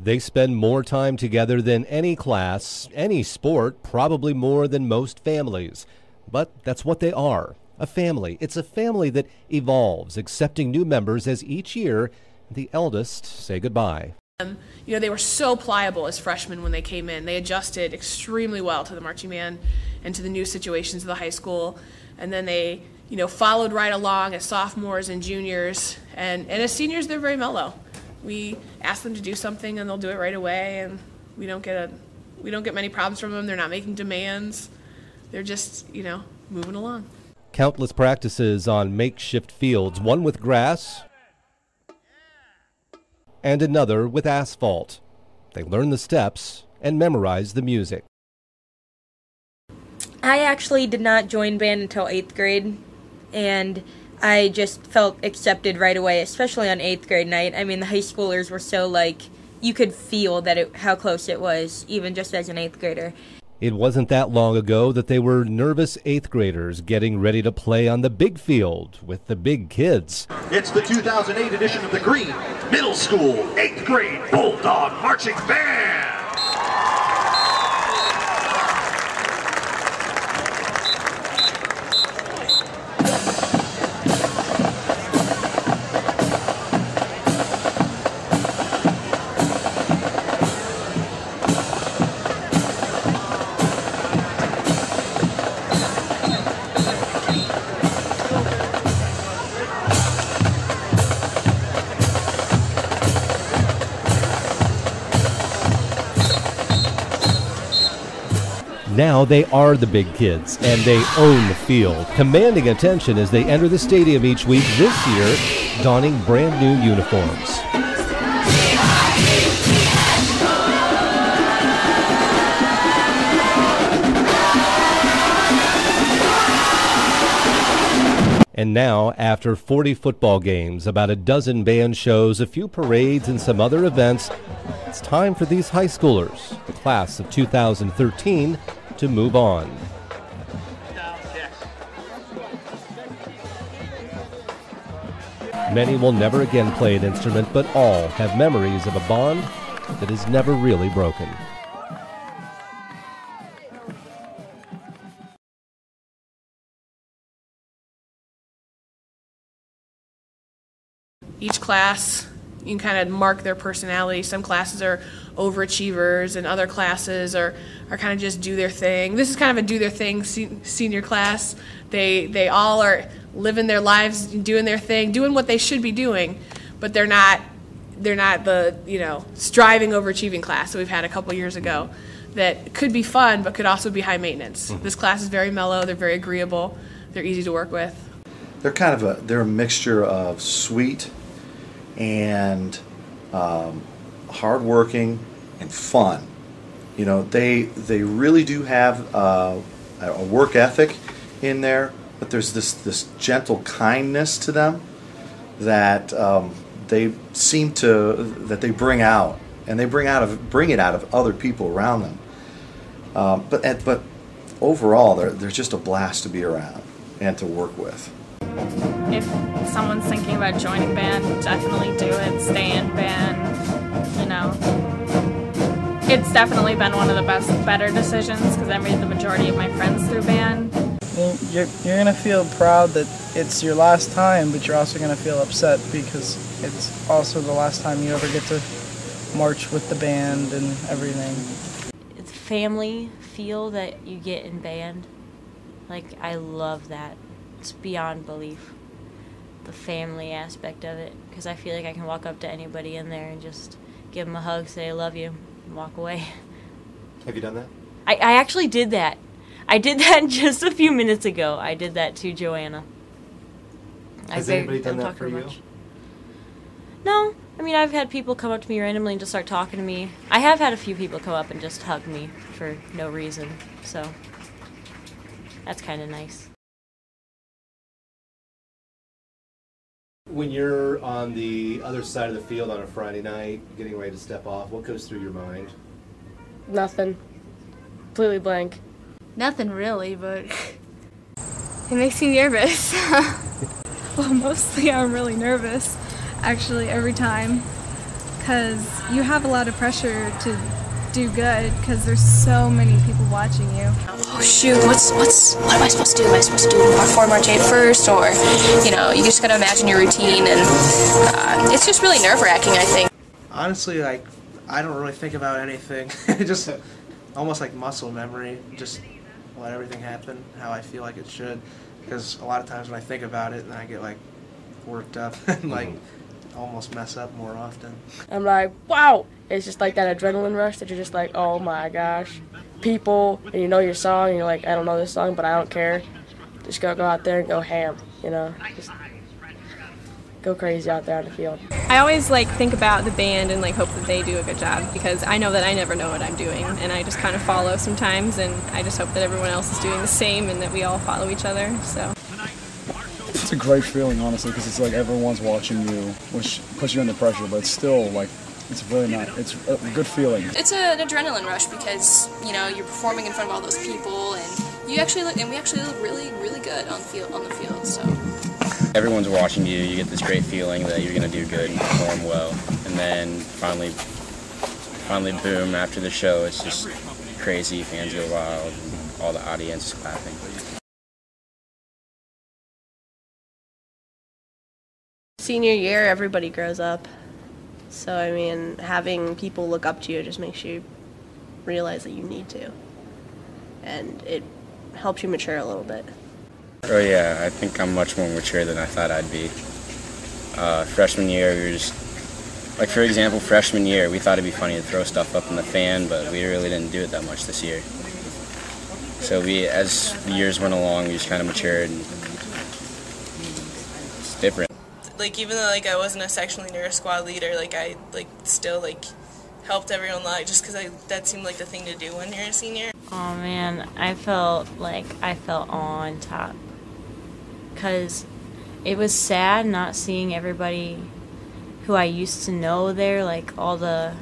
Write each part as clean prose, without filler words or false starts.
They spend more time together than any class, any sport, probably more than most families. But that's what they are, a family. It's a family that evolves, accepting new members as each year the eldest say goodbye. They were so pliable as freshmen when they came in. They adjusted extremely well to the marching band and to the new situations of the high school. And then they, followed right along as sophomores and juniors. And as seniors, they're very mellow. We ask them to do something and they'll do it right away, and we don't get many problems from them. They're not making demands. They're just, moving along. Countless practices on makeshift fields, one with grass and another with asphalt. They learn the steps and memorize the music. I actually did not join band until 8th grade, and I just felt accepted right away, especially on 8th grade night. I mean, the high schoolers were so, you could feel that how close it was, even just as an 8th grader. It wasn't that long ago that they were nervous 8th graders getting ready to play on the big field with the big kids. It's the 2008 edition of the Green Middle School 8th grade Bulldog Marching Band. Now they are the big kids, and they own the field, commanding attention as they enter the stadium each week, this year donning brand new uniforms. And now, after 40 football games, about a dozen band shows, a few parades, and some other events, it's time for these high schoolers, the class of 2013, to move on. Many will never again play an instrument, but all have memories of a bond that is never really broken. Each class, you can kind of mark their personality. Some classes are overachievers, and other classes are kind of just do their thing. This is kind of a do their thing senior class. They all are living their lives, doing their thing, doing what they should be doing, but they're not the striving overachieving class that we've had a couple years ago that could be fun but could also be high maintenance. This class is very mellow, they're very agreeable, they're easy to work with. They're a mixture of sweet and hardworking and fun. They really do have a work ethic in there, but there's this gentle kindness to them that they seem that they bring out, and they bring it out of other people around them. But overall, they're just a blast to be around and to work with. If someone's thinking about joining band, definitely do it. Stay in band. It's definitely been one of the better decisions because I made the majority of my friends through band. You're going to feel proud that it's your last time, but you're also going to feel upset because it's also the last time you ever get to march with the band and everything. It's family feel that you get in band. I love that. It's beyond belief, the family aspect of it, because I feel like I can walk up to anybody in there and just give them a hug, say I love you, and walk away. Have you done that? I actually did that. I did that just a few minutes ago. I did that to Joanna. Has anybody done that for you? No. I mean, I've had people come up to me randomly and just start talking to me. I have had a few people come up and just hug me for no reason, so that's kind of nice. When you're on the other side of the field on a Friday night, getting ready to step off, what goes through your mind? Nothing. Completely blank. Nothing really, but it makes me nervous. Well, mostly I'm really nervous, actually, every time, because you have a lot of pressure to do good because there's so many people watching you. Oh shoot, what am I supposed to do? Am I supposed to do March 8 first, or you just gotta imagine your routine, and it's just really nerve-wracking, I think. Honestly, I don't really think about anything. Just almost like muscle memory, just let everything happen how I feel like it should. Because a lot of times when I think about it, then I get like worked up and like almost mess up more often. I'm like, wow! It's just like that adrenaline rush that you're just like, oh my gosh. People, and you know your song, and you're like, I don't know this song, but I don't care. Just go out there and go ham, just go crazy out there on the field. I always think about the band and hope that they do a good job, because I know that I never know what I'm doing, and I just kind of follow sometimes, and I just hope that everyone else is doing the same and that we all follow each other. So it's a great feeling, honestly, because it's like everyone's watching you, which puts you under pressure, but it's still it's really not. It's a good feeling. It's an adrenaline rush because you're performing in front of all those people, and we actually look really, really good on the field. So everyone's watching you. You get this great feeling that you're going to do good and perform well, and then finally, boom! After the show, it's just crazy. Fans go wild, and all the audience is clapping. Senior year, everybody grows up. So, I mean, having people look up to you just makes you realize that you need to. And it helps you mature a little bit. Oh yeah, I think I'm much more mature than I thought I'd be. Freshman year, we were just, for example, freshman year, we thought it'd be funny to throw stuff up in the fan, but we really didn't do it that much this year. So as the years went along, we just kind of matured, and it's different. Even though I wasn't a section leader or squad leader, I still helped everyone along just because that seemed like the thing to do when you're a senior. Oh man, I felt on top, because it was sad not seeing everybody who I used to know there, all the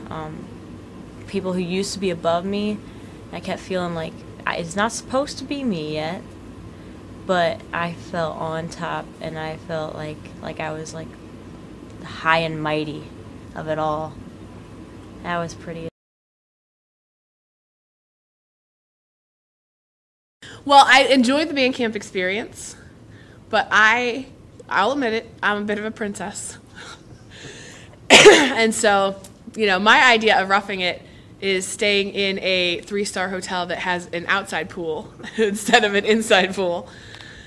people who used to be above me. I kept feeling like it's not supposed to be me yet. But I felt on top, and I felt like I was high and mighty of it all. That was pretty. Well, I enjoyed the band camp experience, but I'll admit it, I'm a bit of a princess. And so, my idea of roughing it is staying in a 3-star hotel that has an outside pool instead of an inside pool.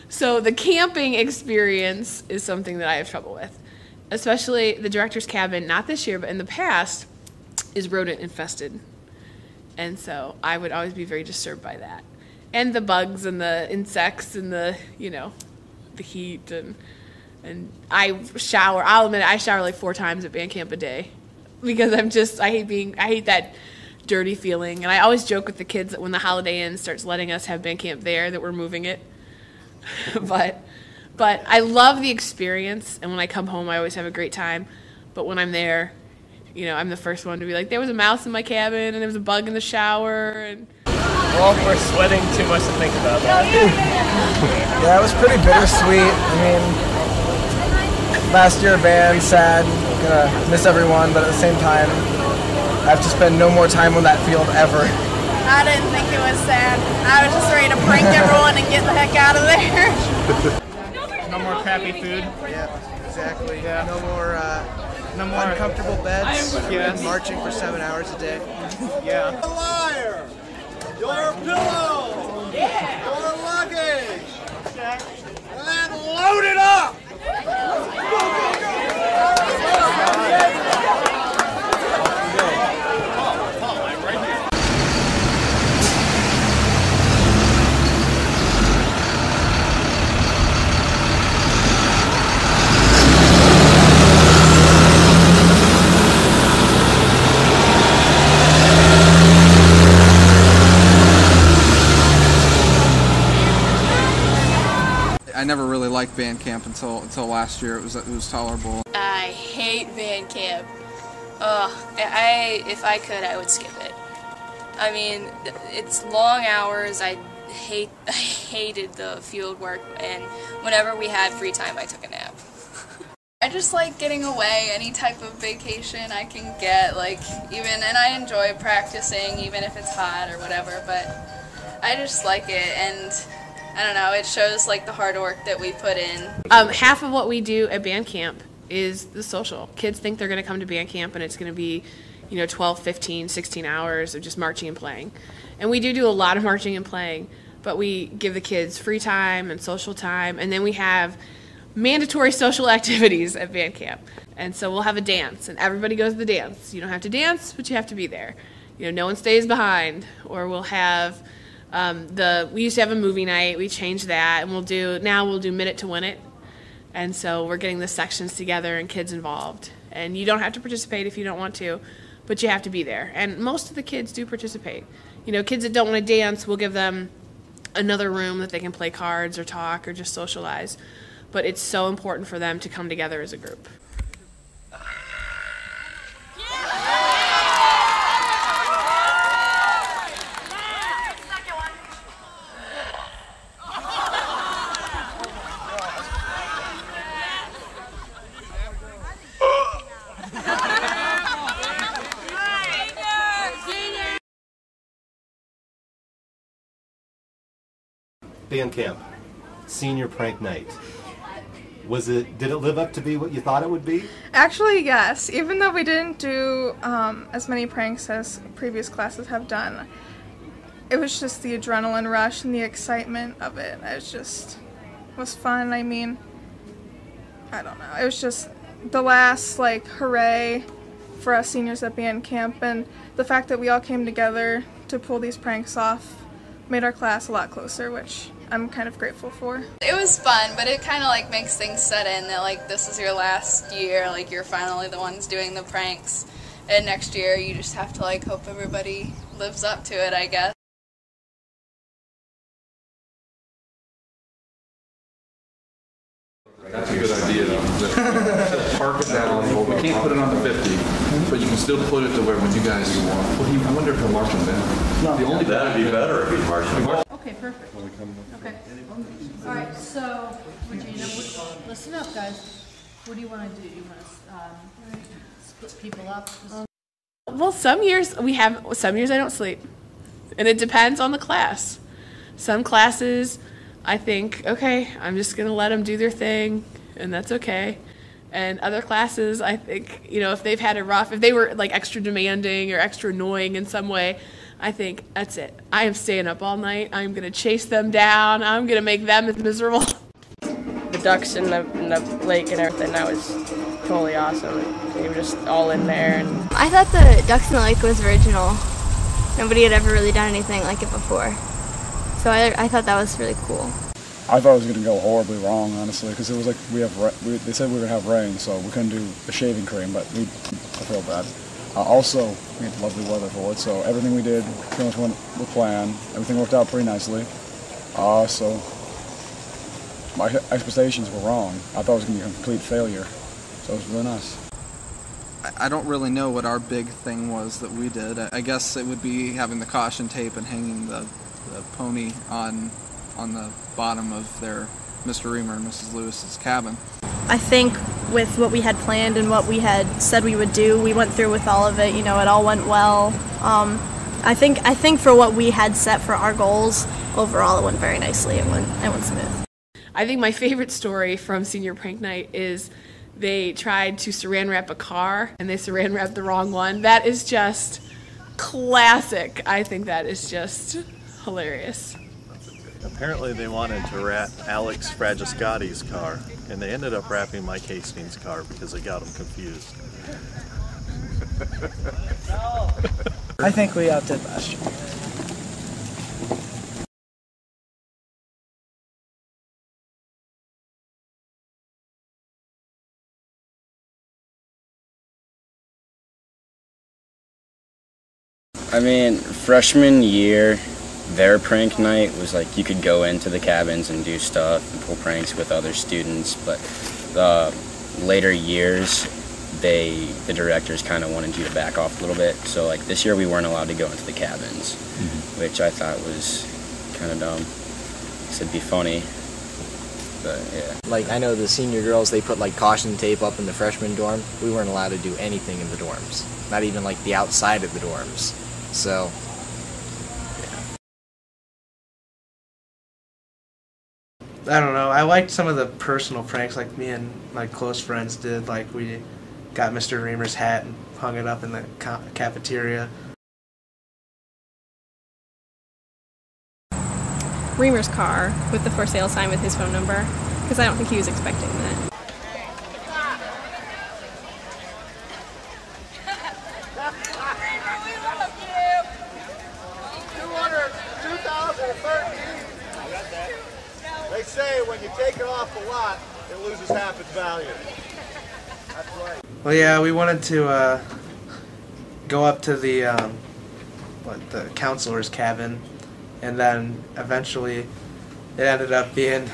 So the camping experience is something that I have trouble with, especially the director's cabin, not this year, but in the past, is rodent infested. And so I would always be very disturbed by that. And the bugs and the insects and the heat and I'll admit it, I shower 4 times at band camp a day because I hate that dirty feeling. And I always joke with the kids that when the Holiday Inn starts letting us have band camp there, that we're moving it. but I love the experience, and when I come home I always have a great time. But when I'm there, I'm the first one to be like, there was a mouse in my cabin and there was a bug in the shower. And well, we're sweating too much to think about that. Yeah, it was pretty bittersweet. I mean, last year band, sad, gonna miss everyone, but at the same time I have to spend no more time on that field ever. I didn't think it was sad. I was just ready to prank everyone and get the heck out of there. No more crappy food. Yeah, exactly. Yeah. No more uncomfortable beds. Yes. Marching for 7 hours a day. Yeah. A liar! Your pillow! Yeah. Your luggage! And load it up! I never really liked band camp until last year. It was tolerable. I hate band camp. If I could, I would skip it. I mean, it's long hours. I hated the field work, and whenever we had free time, I took a nap. I just like getting away, any type of vacation I can get, and I enjoy practicing even if it's hot or whatever, but I just like it, and I don't know, it shows the hard work that we put in. Half of what we do at band camp is the social. Kids think they're going to come to band camp and it's going to be 12, 15, 16 hours of just marching and playing. And we do a lot of marching and playing, but we give the kids free time and social time, and then we have mandatory social activities at band camp. And so we'll have a dance, and everybody goes to the dance. You don't have to dance, but you have to be there. No one stays behind. Or we'll have we used to have a movie night. We changed that, and we'll do Minute to Win It. And so we're getting the sections together and kids involved. And you don't have to participate if you don't want to, but you have to be there. And most of the kids do participate. Kids that don't want to dance, we'll give them another room that they can play cards or talk or just socialize. But it's so important for them to come together as a group. Band camp, senior prank night. Did it live up to be what you thought it would be? Actually, yes. Even though we didn't do as many pranks as previous classes have done, it was just the adrenaline rush and the excitement of it. It was fun. I mean, I don't know. It was just the last, hooray for us seniors at band camp, and the fact that we all came together to pull these pranks off made our class a lot closer, which I'm kind of grateful for. It was fun, but it kind of makes things set in that this is your last year, you're finally the ones doing the pranks, and next year you just have to hope everybody lives up to it, I guess. That's a good idea, though. Park it down. Well, we can't put it on the 50, but you can still put it to where when you guys want. I wonder if he'll march them down. The only That'd be better if you march them down. Okay, perfect. Okay. All right, so, listen up, guys. What do you want to do? You want to split people up? Well, some years I don't sleep, and it depends on the class. Some classes, I think, okay, I'm just going to let them do their thing, and that's okay. And other classes, I think, if they've had it rough, if they were extra demanding or extra annoying in some way, I think that's it. I am staying up all night. I'm going to chase them down. I'm going to make them miserable. The ducks in the lake and everything, that was totally awesome. They were just all in there. And I thought the ducks in the lake was original. Nobody had ever really done anything like it before. So I thought that was really cool. I thought it was going to go horribly wrong, honestly, because it was they said we were going to have rain, so we couldn't do the shaving cream, but I feel bad. Also, we had lovely weather for it, so everything we did pretty much went with plan. Everything worked out pretty nicely. So my expectations were wrong. I thought it was going to be a complete failure, so it was really nice. I don't really know what our big thing was that we did. I guess it would be having the caution tape and hanging the pony on the bottom of their Mr. Reamer and Mrs. Lewis's cabin. I think with what we had planned and what we had said we would do, we went through with all of it. It all went well. I think for what we had set for our goals, overall it went very nicely. It went smooth. I think my favorite story from senior prank night is they tried to saran wrap a car and they saran wrapped the wrong one. That is just classic. I think that is just hilarious. Apparently they wanted to wrap Alex Fragiscotti's car, and they ended up wrapping Mike Hastings' car because they got him confused. I think we outdid last year. I mean, freshman year, their prank night was you could go into the cabins and do stuff and pull pranks with other students, but the later years, the directors kind of wanted you to back off a little bit. So this year we weren't allowed to go into the cabins, which I thought was kind of dumb. It'd be funny, But yeah. Like, I know the senior girls, they put like caution tape up in the freshman dorm. We weren't allowed to do anything in the dorms, not even like the outside of the dorms. So I don't know. I liked some of the personal pranks like me and my close friends did. Like we got Mr. Reamer's hat and hung it up in the cafeteria. Reamer's car with the for sale sign with his phone number, because I don't think he was expecting that. They say when you take it off the lot, it loses half its value. That's right. Well, yeah, we wanted to go up to the counselor's cabin, and then eventually it ended up being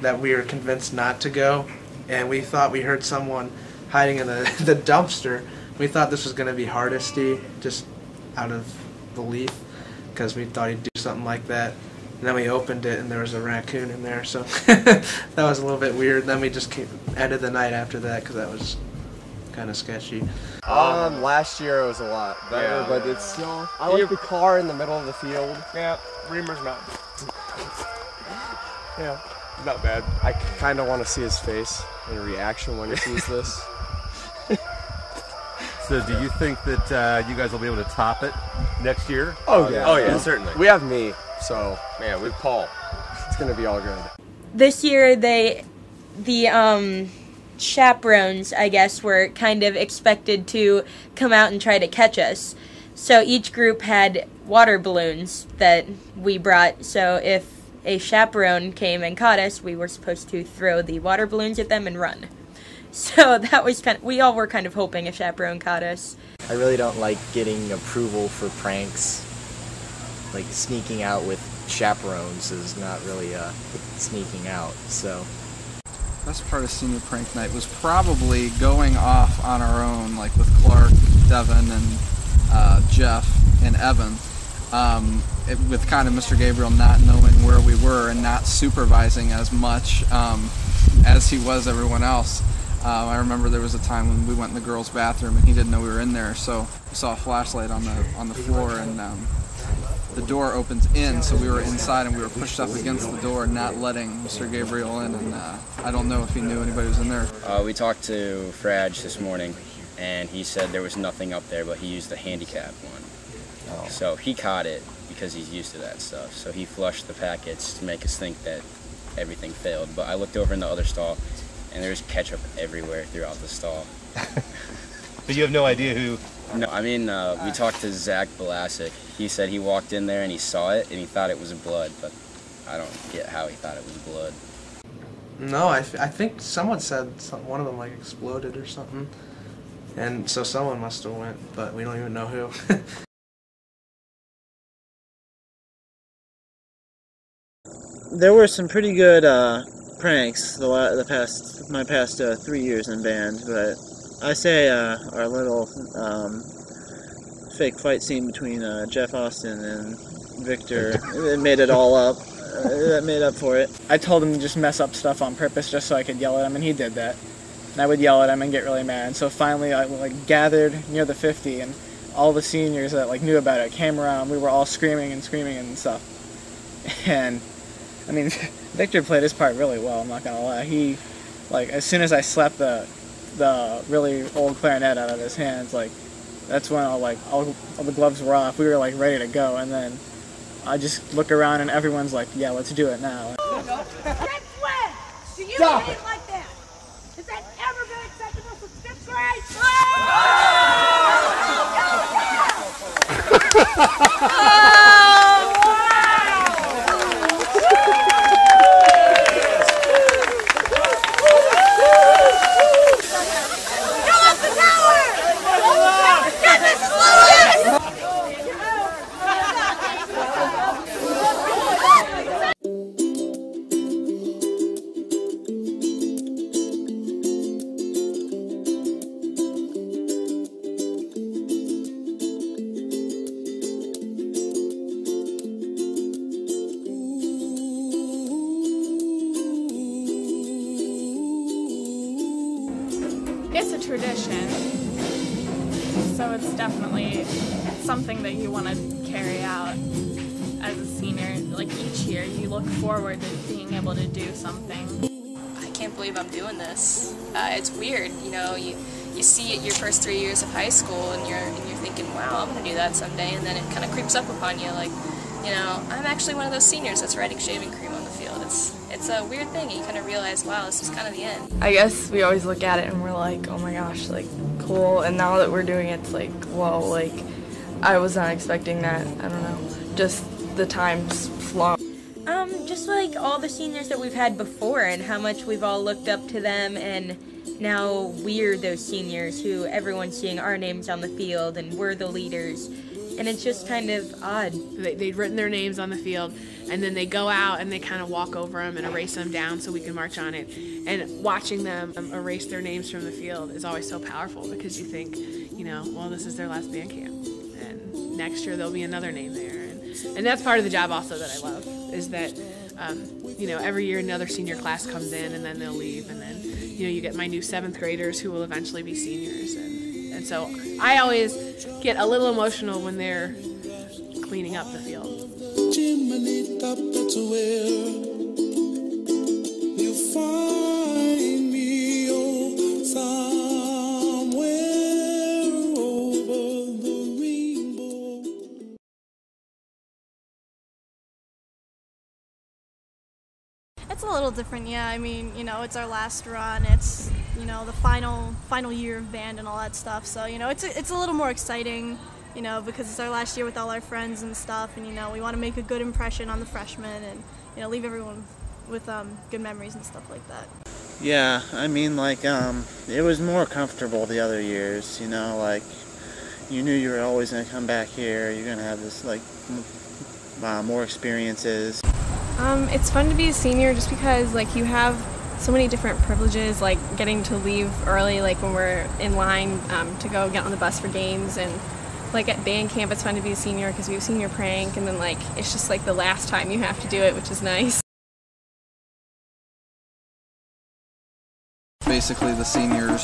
that we were convinced not to go, and we thought we heard someone hiding in the dumpster. We thought this was going to be Hardesty, just out of belief, because we thought he'd do something like that. And then we opened it and there was a raccoon in there, so that was a little bit weird. Then we just ended the night after that because that was kind of sketchy. Last year it was a lot better, but it's still. I like the car in the middle of the field. Yeah, Reamer's not. Yeah, not bad. I kind of want to see his face and reaction when he sees this. So do you think that you guys will be able to top it next year? Oh yeah. Oh yeah, certainly. We have me, so yeah, with Paul. It's gonna be all good. This year, the chaperones, I guess, were kind of expected to come out and try to catch us. So each group had water balloons that we brought. So if a chaperone came and caught us, we were supposed to throw the water balloons at them and run. So that was we all were kind of hoping a chaperone caught us. I really don't like getting approval for pranks. Like sneaking out with chaperones is not really sneaking out, so. Best part of senior prank night was probably going off on our own, like with Clark, Devin, and Jeff, and Evan, with kind of Mr. Gabriel not knowing where we were and not supervising as much as he was everyone else. I remember there was a time when we went in the girls' bathroom and he didn't know we were in there, so we saw a flashlight on the floor, and the door opens in, so we were inside and we were pushed up against the door, not letting Mr. Gabriel in, and I don't know if he knew anybody was in there. We talked to Frage this morning, and he said there was nothing up there, but he used the handicap one. Oh. So he caught it because he's used to that stuff. So he flushed the packets to make us think that everything failed. But I looked over in the other stall, and there's ketchup everywhere throughout the stall. But you have no idea who? No, I mean, we talked to Zach Balasik. He said he walked in there and he saw it and he thought it was blood, but I don't get how he thought it was blood. No, I think someone said one of them like exploded or something, and so someone must have went, but we don't even know who. There were some pretty good pranks my past 3 years in band, but I say our little fake fight scene between Jeff Austin and Victor, it made it all up. That made up for it. I told him to just mess up stuff on purpose just so I could yell at him, and he did that. And I would yell at him and get really mad. So finally I gathered near the 50, and all the seniors that knew about it came around. We were all screaming and stuff. And I mean, Victor played his part really well, I'm not gonna lie. He, as soon as I slapped the really old clarinet out of his hands, that's when all the gloves were off. We were ready to go, and then I just look around and everyone's like, yeah, let's do it now. Since when do you Stop behave like that? Has that ever been acceptable since 5th grade? tradition, so it's definitely something that you want to carry out as a senior. Like each year, you look forward to being able to do something. I can't believe I'm doing this. It's weird, you know. You see it your first 3 years of high school, and you're thinking, wow, I'm gonna do that someday, and then it kind of creeps up upon you, like, you know, I'm actually one of those seniors that's riding shaving cream on the field. It's a weird thing. You kind of realize, wow, this is kind of the end. I guess we always look at it and we're like, oh my gosh, like, cool. And now that we're doing it, it's like, whoa, like, I was not expecting that. I don't know. Just the time's flown. Just like all the seniors that we've had before and how much we've all looked up to them, and now we're those seniors who everyone's seeing our names on the field and we're the leaders. And it's just kind of odd. They'd written their names on the field, and then they go out and they kind of walk over them and erase them down so we can march on it. And watching them erase their names from the field is always so powerful, because you think, you know, well, this is their last band camp, and next year there'll be another name there. And that's part of the job also that I love, is that, you know, every year another senior class comes in and then they'll leave, and then, you know, you get my new 7th graders who will eventually be seniors. And so I always get a little emotional when they're cleaning up the field. It's a little different, yeah. I mean, you know, it's our last run. It's, you know, the final year of band and all that stuff. So, you know, it's a little more exciting, you know, because it's our last year with all our friends and stuff. And, you know, we want to make a good impression on the freshmen and, you know, leave everyone with good memories and stuff like that. Yeah, I mean, like, it was more comfortable the other years, you know, like, you knew you were always going to come back here. You're going to have this, like, more experiences. It's fun to be a senior just because, like, you have so many different privileges, like getting to leave early, like when we're in line to go get on the bus for games, and like at band camp it's fun to be a senior because we have senior prank, and then like it's just like the last time you have to do it, which is nice. Basically the seniors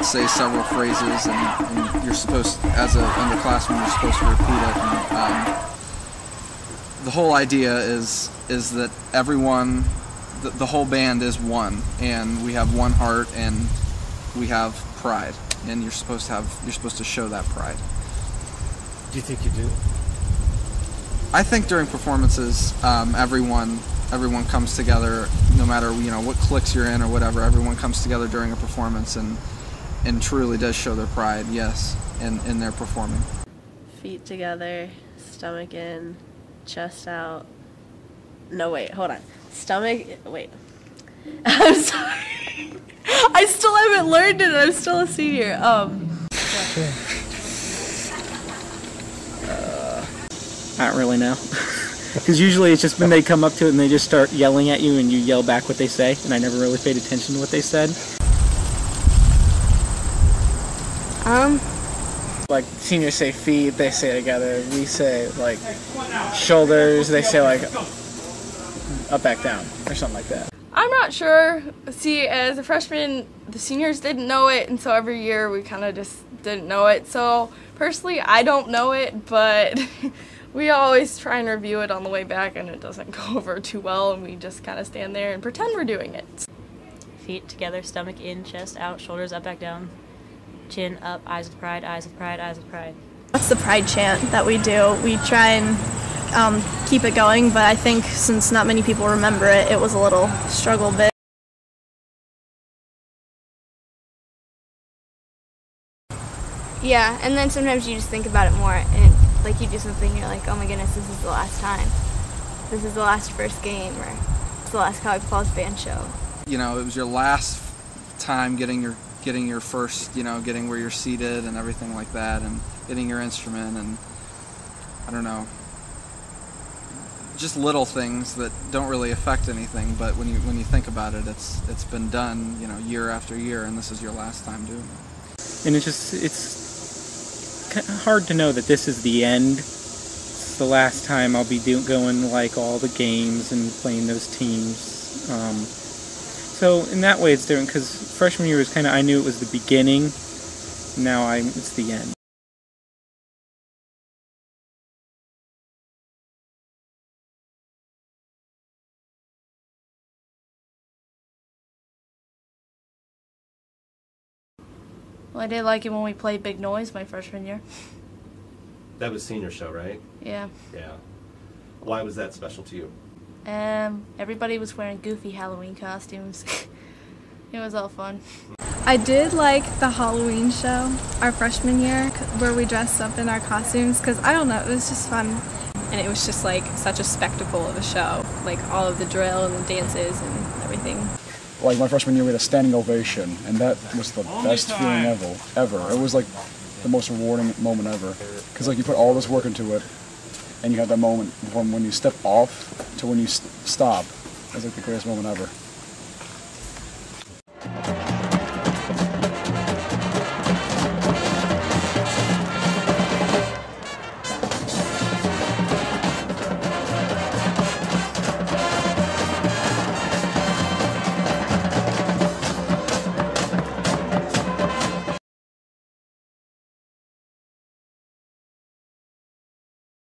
say several phrases, and you're supposed, as an underclassman, you're supposed to repeat it. And, the whole idea is that everyone, the whole band is one, and we have one heart, and we have pride, and you're supposed to show that pride. Do you think you do? I think during performances, everyone comes together, no matter, you know, what cliques you're in or whatever. Everyone comes together during a performance and truly does show their pride, yes, in their performing. Feet together, stomach in, chest out. No, wait, hold on. Stomach, wait. I'm sorry. I still haven't learned it, and I'm still a senior. I don't really know. Because usually it's just when they come up to it and they just start yelling at you and you yell back what they say, and I never really paid attention to what they said. Like, seniors say feet, they say together. We say, like, shoulders, they say, like, up, back, down, or something like that. I'm not sure. See, as a freshman, the seniors didn't know it, and so every year we kind of just didn't know it. So, personally, I don't know it, but we always try and review it on the way back, and it doesn't go over too well, and we just kind of stand there and pretend we're doing it. Feet together, stomach in, chest out, shoulders up, back down. Chin up, eyes with pride, eyes with pride, eyes with pride. That's the pride chant that we do. We try and keep it going, but I think since not many people remember it, it was a little struggle bit. Yeah, and then sometimes you just think about it more, and like you do something, you're like, oh my goodness, this is the last time. This is the last first game, or it's the last Cowboy Falls band show. You know, it was your last time getting your first, you know, getting where you're seated and everything like that, and getting your instrument, and I don't know, just little things that don't really affect anything, but when you think about it, it's been done, you know, year after year, and this is your last time doing it. And it's kind of hard to know that this is the end. It's the last time I'll be going like all the games and playing those teams. So in that way it's different, because freshman year was kind of, I knew it was the beginning, now it's the end. Well, I did like it when we played Big Noise my freshman year. That was senior show, right? Yeah. Yeah. Why was that special to you? Everybody was wearing goofy Halloween costumes. It was all fun. I did like the Halloween show our freshman year where we dressed up in our costumes because, I don't know, it was just fun. And it was just like such a spectacle of a show, like all of the drill and the dances and everything. Like my freshman year we had a standing ovation, and that was the best feeling ever. It was like the most rewarding moment ever, because like you put all this work into it, and you have that moment from when you step off to when you stop. It's like the greatest moment ever.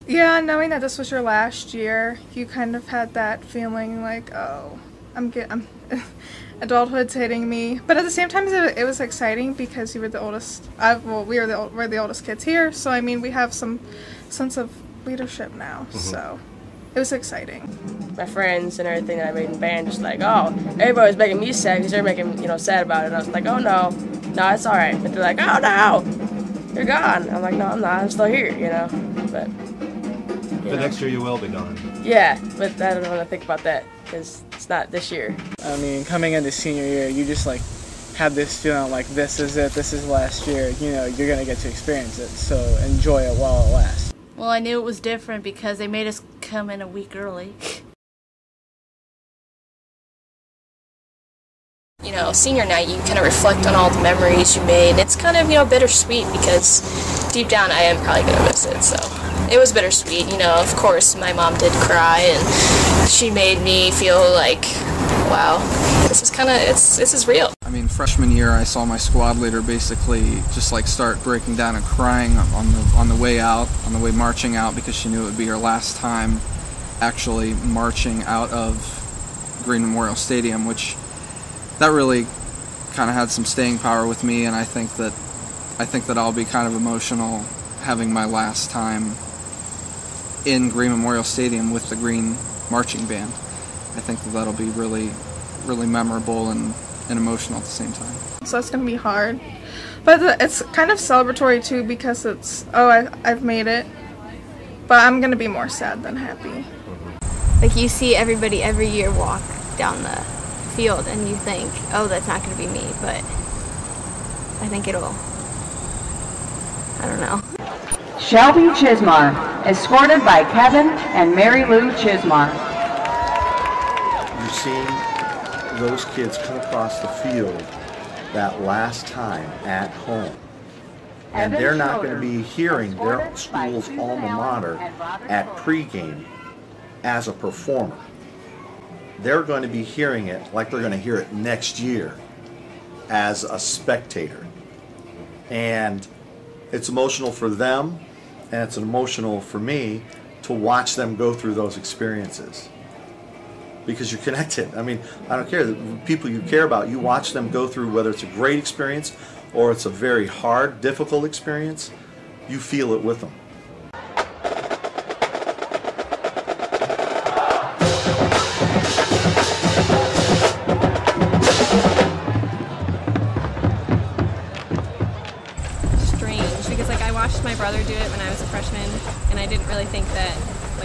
Yeah, knowing that this was your last year, you kind of had that feeling like, oh, I'm adulthood's hitting me. But at the same time, it was exciting because you were the oldest. We're the oldest kids here, so I mean, we have some sense of leadership now. Mm-hmm. So it was exciting. My friends and everything that I made in band, just like, oh, everybody was making me sad because they're making sad about it. And I was like, oh no, it's all right. But they're like, oh no, you're gone. I'm like, no, I'm not. I'm still here, But. But next year you will be gone. Yeah, but I don't want to think about that because it's not this year. I mean, coming into senior year, you just like have this feeling like this is it, this is last year. You're gonna get to experience it, so enjoy it while it lasts. Well, I knew it was different because they made us come in a week early. Senior night, you kind of reflect on all the memories you made. It's kind of, bittersweet because deep down I am probably going to miss it, so it was bittersweet. Of course, my mom did cry, and she made me feel like, wow, this is real. I mean, freshman year, I saw my squad leader basically just like start breaking down and crying on the way out, on the way marching out, because she knew it would be her last time actually marching out of Green Memorial Stadium, which that really kind of had some staying power with me, and I think that I'll be kind of emotional having my last time in Green Memorial Stadium with the Green Marching Band. I think that'll be really, really memorable and emotional at the same time. So it's going to be hard, but it's kind of celebratory too because it's, I've made it, but I'm going to be more sad than happy. Like you see everybody every year walk down the field and you think, oh, that's not going to be me, but I think it'll, I don't know. Shelby Chismar, escorted by Kevin and Mary Lou Chismar. You're seeing those kids come across the field that last time at home. And they're not going to be hearing their school's alma mater at pregame as a performer. They're going to be hearing it like they're going to hear it next year as a spectator. And it's emotional for them, and it's emotional for me to watch them go through those experiences. Because you're connected. I mean, I don't care. The people you care about, you watch them go through, whether it's a great experience or it's a very hard, difficult experience, you feel it with them. My brother do it when I was a freshman, and I didn't really think that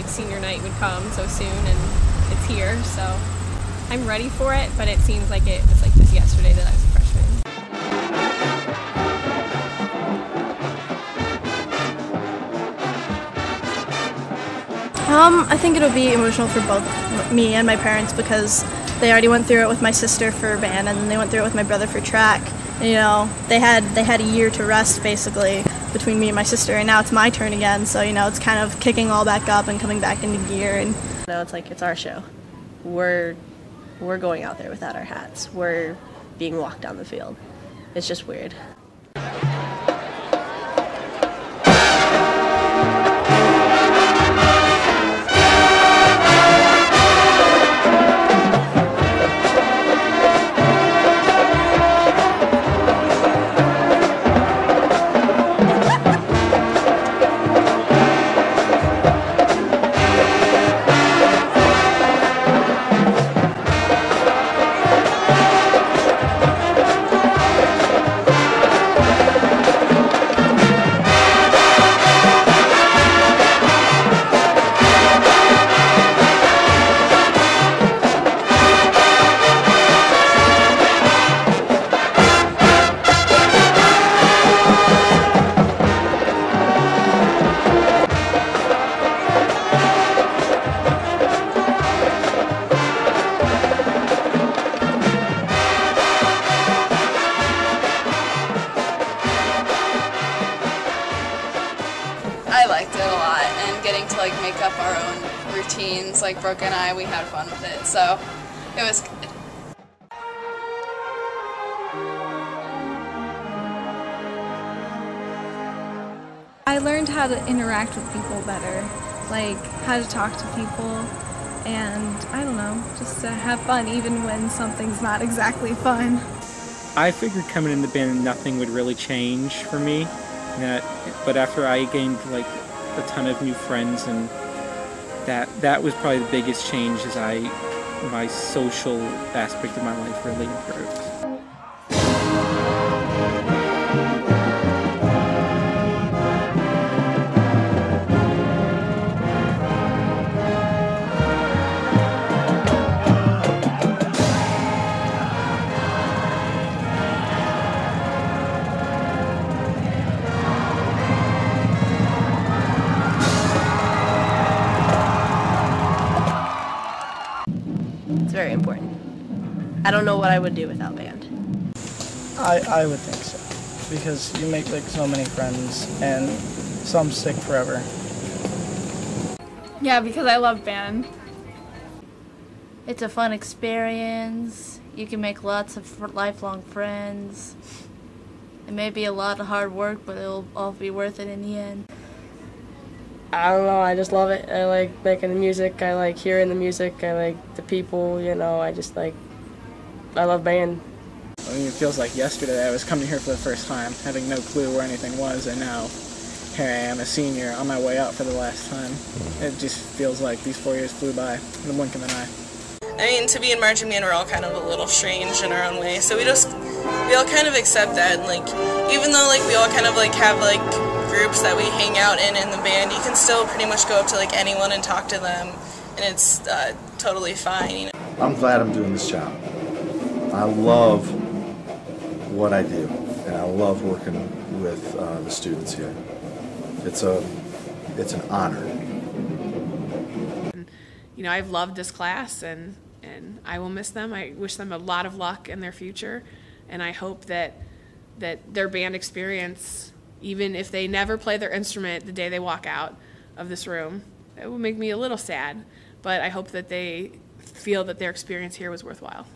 senior night would come so soon, and it's here, so I'm ready for it, but it seems like it was just yesterday that I was a freshman. I think it'll be emotional for both me and my parents because they already went through it with my sister for band, and then they went through it with my brother for track. And, they had a year to rest basically between me and my sister, and now it's my turn again, so it's kind of kicking all back up and coming back into gear. And it's our show. We're we're going out there without our hats. We're being walked down the field. It's just weird. I liked it a lot, and getting to like make up our own routines, like Brooke and I, we had fun with it, so it was good. I learned how to interact with people better, like how to talk to people, and I don't know, just to have fun even when something's not exactly fun. I figured coming in the band nothing would really change for me, but after I gained like a ton of new friends, and that was probably the biggest change, is my social aspect of my life really improved. It's very important. I don't know what I would do without band. I would think so, because you make like so many friends, and some stick forever. Yeah, because I love band. It's a fun experience. You can make lots of lifelong friends. It may be a lot of hard work, but it'll all be worth it in the end. I don't know, I just love it. I like making the music, I like hearing the music, I like the people, you know, I love band. I mean, it feels like yesterday I was coming here for the first time, having no clue where anything was, and now here I am, a senior, on my way out for the last time. It just feels like these 4 years flew by in the blink of an eye. I mean, to be in marching band, we're all kind of a little strange in our own way, so we all kind of accept that, and like, even though like we all kind of like have like groups that we hang out in the band, you can still pretty much go up to like anyone and talk to them, and it's totally fine. You know? I'm glad I'm doing this job. I love what I do, and I love working with the students here. It's an honor. You know, I've loved this class, and I will miss them. I wish them a lot of luck in their future, and I hope that their band experience, even if they never play their instrument the day they walk out of this room, it will make me a little sad, but I hope that they feel that their experience here was worthwhile.